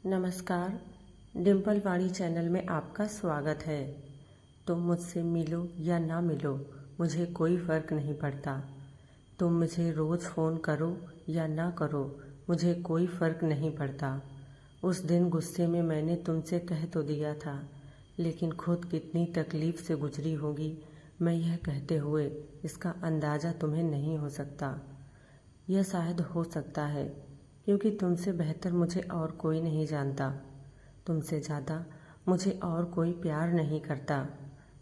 नमस्कार। डिम्पल वाणी चैनल में आपका स्वागत है। तुम मुझसे मिलो या ना मिलो, मुझे कोई फ़र्क नहीं पड़ता। तुम मुझे रोज़ फ़ोन करो या ना करो, मुझे कोई फ़र्क नहीं पड़ता। उस दिन गुस्से में मैंने तुमसे कह तो दिया था, लेकिन खुद कितनी तकलीफ़ से गुजरी होगी मैं यह कहते हुए, इसका अंदाज़ा तुम्हें नहीं हो सकता। यह शायद हो सकता है क्योंकि तुमसे बेहतर मुझे और कोई नहीं जानता। तुमसे ज़्यादा मुझे और कोई प्यार नहीं करता।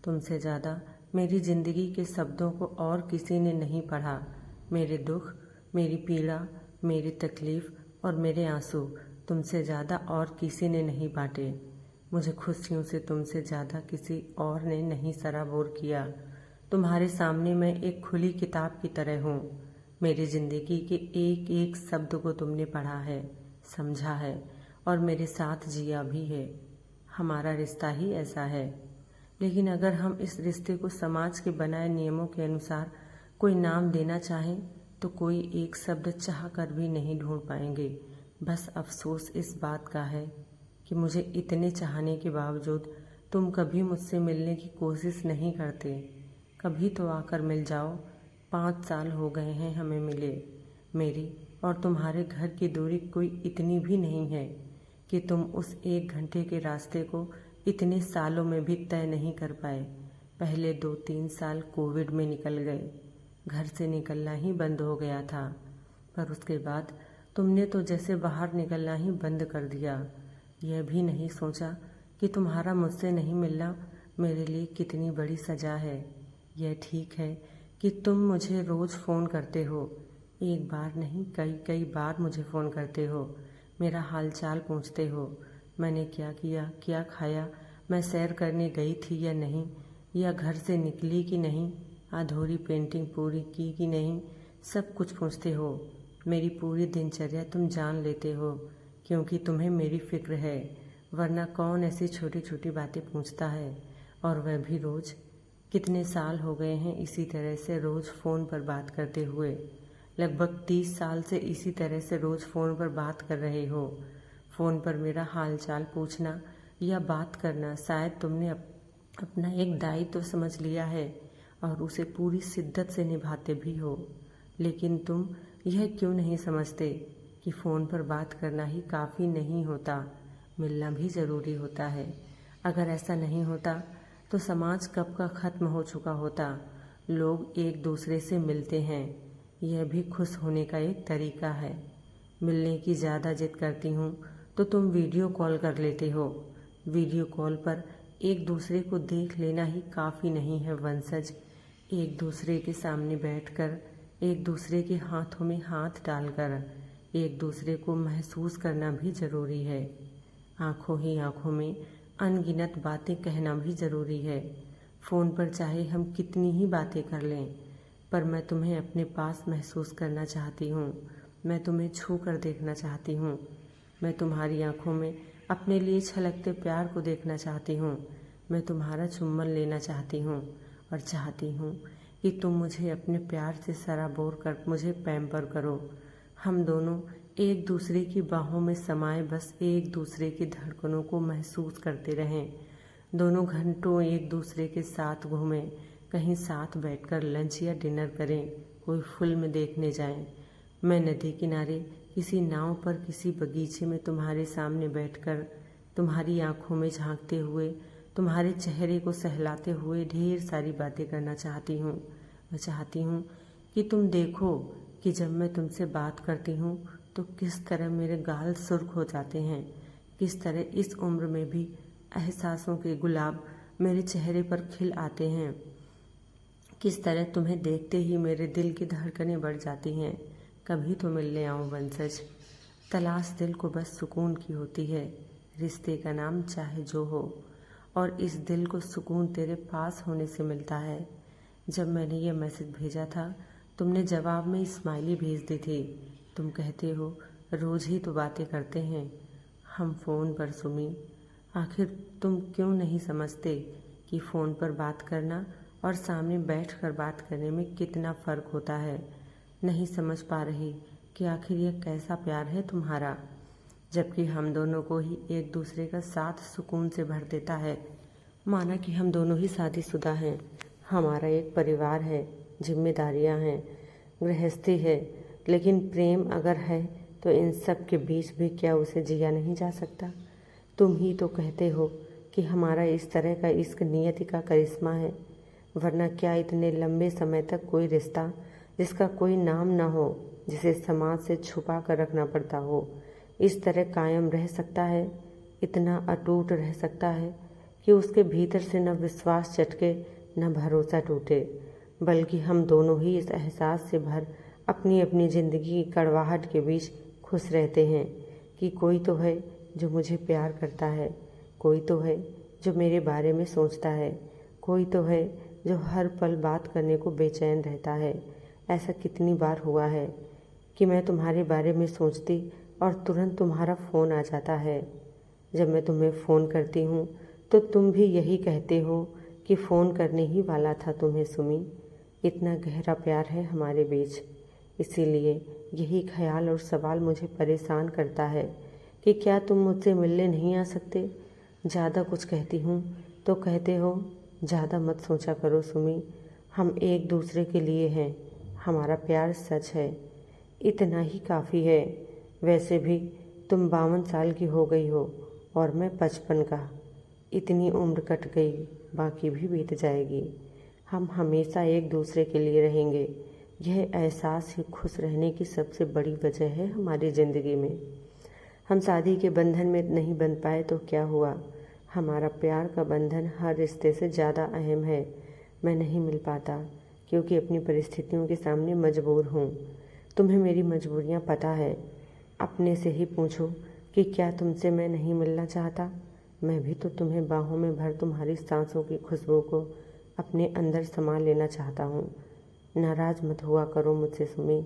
तुमसे ज़्यादा मेरी ज़िंदगी के शब्दों को और किसी ने नहीं पढ़ा। मेरे दुख, मेरी पीड़ा, मेरी तकलीफ़ और मेरे आंसू तुमसे ज़्यादा और किसी ने नहीं बांटे। मुझे खुशियों से तुमसे ज़्यादा किसी और ने नहीं सराबोर किया। तुम्हारे सामने मैं एक खुली किताब की तरह हूँ। मेरी ज़िंदगी के एक एक शब्द को तुमने पढ़ा है, समझा है और मेरे साथ जिया भी है। हमारा रिश्ता ही ऐसा है। लेकिन अगर हम इस रिश्ते को समाज के बनाए नियमों के अनुसार कोई नाम देना चाहें तो कोई एक शब्द चाह कर भी नहीं ढूंढ पाएंगे। बस अफसोस इस बात का है कि मुझे इतने चाहने के बावजूद तुम कभी मुझसे मिलने की कोशिश नहीं करते। कभी तो आकर मिल जाओ। 5 साल हो गए हैं हमें मिले। मेरी और तुम्हारे घर की दूरी कोई इतनी भी नहीं है कि तुम उस 1 घंटे के रास्ते को इतने सालों में भी तय नहीं कर पाए। पहले 2-3 साल कोविड में निकल गए, घर से निकलना ही बंद हो गया था। पर उसके बाद तुमने तो जैसे बाहर निकलना ही बंद कर दिया। यह भी नहीं सोचा कि तुम्हारा मुझसे नहीं मिलना मेरे लिए कितनी बड़ी सज़ा है। यह ठीक है कि तुम मुझे रोज़ फ़ोन करते हो, एक बार नहीं कई कई बार मुझे फ़ोन करते हो, मेरा हालचाल पूछते हो। मैंने क्या किया, क्या खाया, मैं सैर करने गई थी या नहीं, या घर से निकली कि नहीं, अधूरी पेंटिंग पूरी की कि नहीं, सब कुछ पूछते हो। मेरी पूरी दिनचर्या तुम जान लेते हो क्योंकि तुम्हें मेरी फ़िक्र है। वरना कौन ऐसी छोटी छोटी बातें पूछता है, और वह भी रोज़। कितने साल हो गए हैं इसी तरह से रोज़ फ़ोन पर बात करते हुए। लगभग 30 साल से इसी तरह से रोज़ फ़ोन पर बात कर रहे हो। फ़ोन पर मेरा हाल चाल पूछना या बात करना शायद तुमने अपना एक दायित्व तो समझ लिया है और उसे पूरी शिद्दत से निभाते भी हो। लेकिन तुम यह क्यों नहीं समझते कि फ़ोन पर बात करना ही काफ़ी नहीं होता, मिलना भी ज़रूरी होता है। अगर ऐसा नहीं होता तो समाज कब का ख़त्म हो चुका होता। लोग एक दूसरे से मिलते हैं, यह भी खुश होने का एक तरीका है। मिलने की ज़्यादा जिद करती हूँ तो तुम वीडियो कॉल कर लेते हो। वीडियो कॉल पर एक दूसरे को देख लेना ही काफ़ी नहीं है वंशज। एक दूसरे के सामने बैठकर, एक दूसरे के हाथों में हाथ डालकर, एक दूसरे को महसूस करना भी ज़रूरी है। आँखों ही आँखों में अनगिनत बातें कहना भी ज़रूरी है। फ़ोन पर चाहे हम कितनी ही बातें कर लें, पर मैं तुम्हें अपने पास महसूस करना चाहती हूँ। मैं तुम्हें छू कर देखना चाहती हूँ। मैं तुम्हारी आँखों में अपने लिए छलकते प्यार को देखना चाहती हूँ। मैं तुम्हारा चुम्बन लेना चाहती हूँ और चाहती हूँ कि तुम मुझे अपने प्यार से सराबोर कर मुझे पैम्पर करो। हम दोनों एक दूसरे की बाहों में समाये बस एक दूसरे की धड़कनों को महसूस करते रहें। दोनों घंटों एक दूसरे के साथ घूमें, कहीं साथ बैठकर लंच या डिनर करें, कोई फिल्म देखने जाएं। मैं नदी किनारे किसी नाव पर किसी बगीचे में तुम्हारे सामने बैठकर तुम्हारी आंखों में झांकते हुए, तुम्हारे चेहरे को सहलाते हुए ढेर सारी बातें करना चाहती हूँ। मैं चाहती हूँ कि तुम देखो कि जब मैं तुमसे बात करती हूँ तो किस तरह मेरे गाल सुर्ख हो जाते हैं, किस तरह इस उम्र में भी एहसासों के गुलाब मेरे चेहरे पर खिल आते हैं, किस तरह तुम्हें देखते ही मेरे दिल की धड़कनें बढ़ जाती हैं। कभी तो मिलने आओ वंशज। तलाश दिल को बस सुकून की होती है, रिश्ते का नाम चाहे जो हो, और इस दिल को सुकून तेरे पास होने से मिलता है। जब मैंने ये मैसेज भेजा था तुमने जवाब में स्माइली भेज दी थी। तुम कहते हो रोज़ ही तो बातें करते हैं हम फ़ोन पर सुमी। आखिर तुम क्यों नहीं समझते कि फ़ोन पर बात करना और सामने बैठकर बात करने में कितना फ़र्क होता है। नहीं समझ पा रही कि आखिर यह कैसा प्यार है तुम्हारा। जबकि हम दोनों को ही एक दूसरे का साथ सुकून से भर देता है। माना कि हम दोनों ही शादीशुदा हैं, हमारा एक परिवार है, जिम्मेदारियां हैं, गृहस्थी है, लेकिन प्रेम अगर है तो इन सब के बीच भी क्या उसे जिया नहीं जा सकता? तुम ही तो कहते हो कि हमारा इस तरह का इश्क नियति का करिश्मा है, वरना क्या इतने लंबे समय तक कोई रिश्ता जिसका कोई नाम न हो, जिसे समाज से छुपा कर रखना पड़ता हो, इस तरह कायम रह सकता है, इतना अटूट रह सकता है कि उसके भीतर से न विश्वास चटके न भरोसा टूटे, बल्कि हम दोनों ही इस एहसास से भर अपनी अपनी ज़िंदगी की कड़वाहट के बीच खुश रहते हैं कि कोई तो है जो मुझे प्यार करता है, कोई तो है जो मेरे बारे में सोचता है, कोई तो है जो हर पल बात करने को बेचैन रहता है। ऐसा कितनी बार हुआ है कि मैं तुम्हारे बारे में सोचती और तुरंत तुम्हारा फ़ोन आ जाता है। जब मैं तुम्हें फ़ोन करती हूँ तो तुम भी यही कहते हो कि फ़ोन करने ही वाला था तुम्हें सुमी। इतना गहरा प्यार है हमारे बीच, इसीलिए यही ख्याल और सवाल मुझे परेशान करता है कि क्या तुम मुझसे मिलने नहीं आ सकते। ज़्यादा कुछ कहती हूँ तो कहते हो ज़्यादा मत सोचा करो सुमी, हम एक दूसरे के लिए हैं, हमारा प्यार सच है, इतना ही काफ़ी है। वैसे भी तुम 52 साल की हो गई हो और मैं 55 का। इतनी उम्र कट गई, बाकी भी बीत जाएगी। हम हमेशा एक दूसरे के लिए रहेंगे। यह एहसास ही खुश रहने की सबसे बड़ी वजह है हमारी ज़िंदगी में। हम शादी के बंधन में नहीं बंध पाए तो क्या हुआ, हमारा प्यार का बंधन हर रिश्ते से ज़्यादा अहम है। मैं नहीं मिल पाता क्योंकि अपनी परिस्थितियों के सामने मजबूर हूँ। तुम्हें मेरी मजबूरियाँ पता है। अपने से ही पूछो कि क्या तुमसे मैं नहीं मिलना चाहता। मैं भी तो तुम्हें बाहों में भर तुम्हारी सांसों की खुशबू को अपने अंदर समा लेना चाहता हूँ। नाराज़ मत हुआ करो मुझसे सुमी,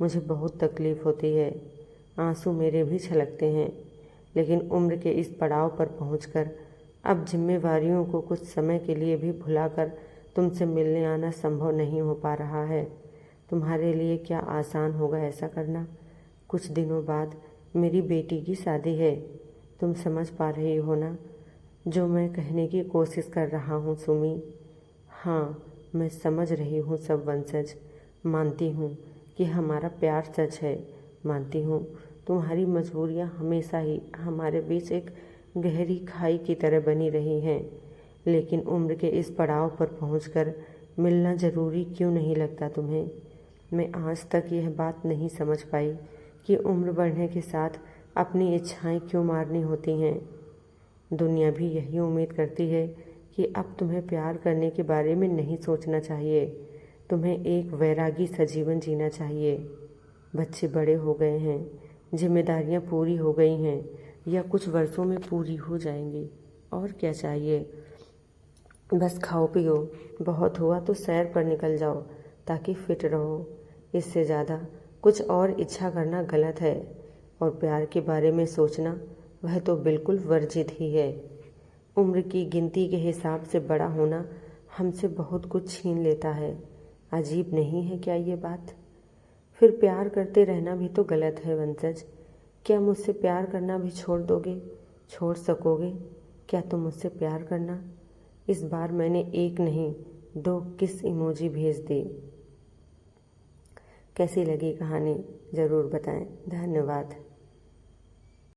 मुझे बहुत तकलीफ़ होती है, आंसू मेरे भी छलकते हैं, लेकिन उम्र के इस पड़ाव पर पहुंचकर अब जिम्मेवारियों को कुछ समय के लिए भी भुलाकर तुमसे मिलने आना संभव नहीं हो पा रहा है। तुम्हारे लिए क्या आसान होगा ऐसा करना? कुछ दिनों बाद मेरी बेटी की शादी है, तुम समझ पा रही हो ना जो मैं कहने की कोशिश कर रहा हूँ सुमी? हाँ, मैं समझ रही हूँ सब वंशज, मानती हूँ कि हमारा प्यार सच है, मानती हूँ तुम्हारी मजबूरियाँ हमेशा ही हमारे बीच एक गहरी खाई की तरह बनी रही हैं, लेकिन उम्र के इस पड़ाव पर पहुंचकर मिलना ज़रूरी क्यों नहीं लगता तुम्हें? मैं आज तक यह बात नहीं समझ पाई कि उम्र बढ़ने के साथ अपनी इच्छाएं क्यों मारनी होती हैं। दुनिया भी यही उम्मीद करती है कि अब तुम्हें प्यार करने के बारे में नहीं सोचना चाहिए, तुम्हें एक वैरागी सा जीवन जीना चाहिए। बच्चे बड़े हो गए हैं, जिम्मेदारियां पूरी हो गई हैं या कुछ वर्षों में पूरी हो जाएंगी, और क्या चाहिए? बस खाओ पियो, बहुत हुआ तो सैर पर निकल जाओ ताकि फिट रहो। इससे ज़्यादा कुछ और इच्छा करना गलत है, और प्यार के बारे में सोचना वह तो बिल्कुल वर्जित ही है। उम्र की गिनती के हिसाब से बड़ा होना हमसे बहुत कुछ छीन लेता है। अजीब नहीं है क्या ये बात? फिर प्यार करते रहना भी तो गलत है वंशज। क्या मुझसे प्यार करना भी छोड़ दोगे? छोड़ सकोगे क्या तुम मुझसे प्यार करना? इस बार मैंने एक नहीं 2 किस इमोजी भेज दी। कैसी लगी कहानी ज़रूर बताएं। धन्यवाद।